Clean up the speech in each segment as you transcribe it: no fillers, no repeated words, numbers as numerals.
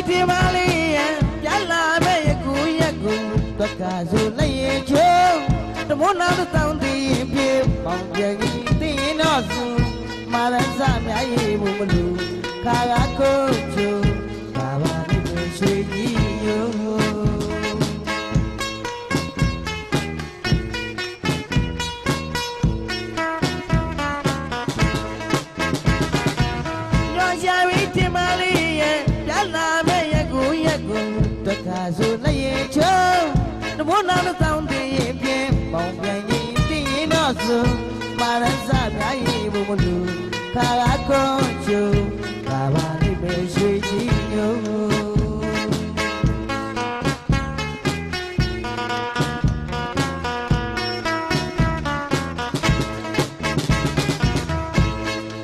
ဒီမလေးရလာမဲ့ရကူရကူတက္ကဆိုလည်းရင်ချုံတမိုးနာတောင်းတည်ပြေပေါင်းပြကြီးတင်းတော့စုမာရစများရေးဘူးမလို့ခါကကိုချုံဘာဘာလေးရွှေကြီးယောဆိုလည်းရင်ချုံတမိုးနာတောင်းတည်ပြေပေါင်းပြကြီးတင်းတော့စုမာရစများရေးဘူးမလို့ခါကကိုချုံဘာဘာလေးပဲရွှေကြီးယော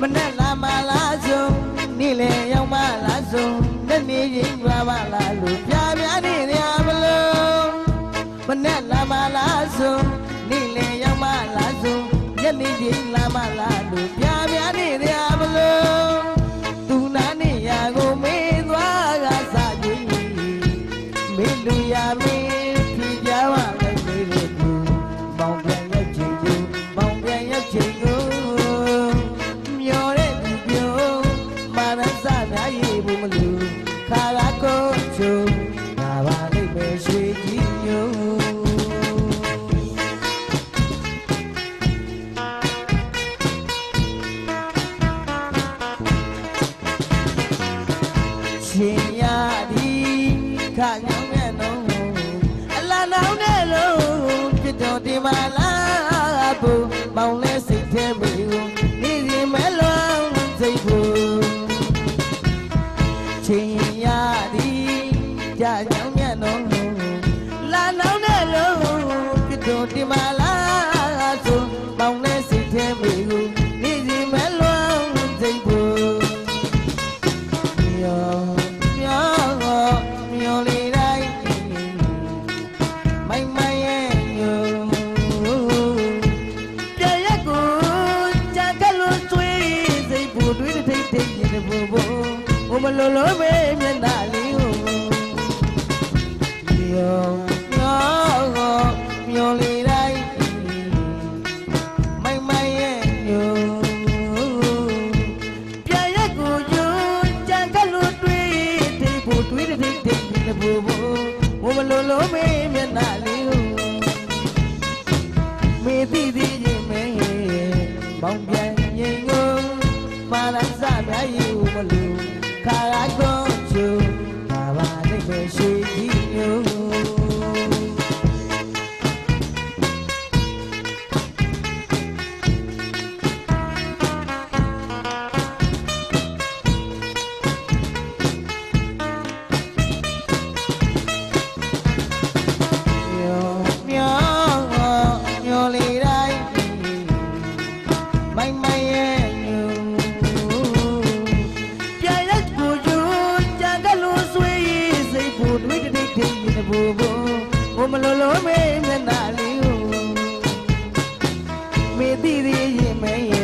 မနဲ့လာမလားဆုံးနေ့လေရောက်မလားဆုံးလက်နေရင်ပါမလားလို့ပြပြနေရမလို့မနဲ့လာမလားဆုံးနေ့လေရောက်မလားဆုံးလက်နေရင်လာမလားလို့ပြပြနေရမလို့သူနာနေရကိုမေးသွားကစားကြည့်မေးလူရမေးဖြေကြပါလိုက်မေးလို့သူပေါင်းပြန်ရောက်ချင်သူပေါင်းပြန်ရောက်ချင်ကိုမျောတဲ့သူပြောမာရစများရေးဘူးမလို့ခါလာကိုချုံဘာပါလိမ့်မယ်ရွှေကြီးညိုရှင်ရသည်ခါညောင်းတဲ့လုံးအလားနောင်တဲ့လုံးပြတော်ဒီမလားဘူးမောင်လဲစိတ်ထဲမေကိုနေစီမဲလုံးစိတ်ဘူးရှင်ရသည်ကြာညောင်းတဲ့လုံးလာနောင်တဲ့လုံးပြတော်ဒီမလားဆိုမောင်လဲစိတ်ထဲမေကိုနေစီမဲလုံးစိတ်ဘူးမလိုလိုပဲမျက်နှာလေးကိုမျောလေးတိုင်းမိုင်မိုင်ရဲ့ညိုပြန်ရက်ကိုယူကြံကလို့တွေးထိပ်ဖို့တွေးတဲ့ထိပ်တဲ့ဘူးမလိုလိုပဲမျက်နှာလေးကိုမေးသိသေးရင်မဲပေါင်းပြန်ရင်ကိုမာရစများယူမလို့ခါလာကိုချုံဘာဘာလေးပဲရွှေကြီးညိုမျောလေးတိုင်းမိုင်မိုင်ရဲ့ညိုဘူးမလိုလိုမေးမျက်နှာလေးကိုမေးသိသေးရင်မေး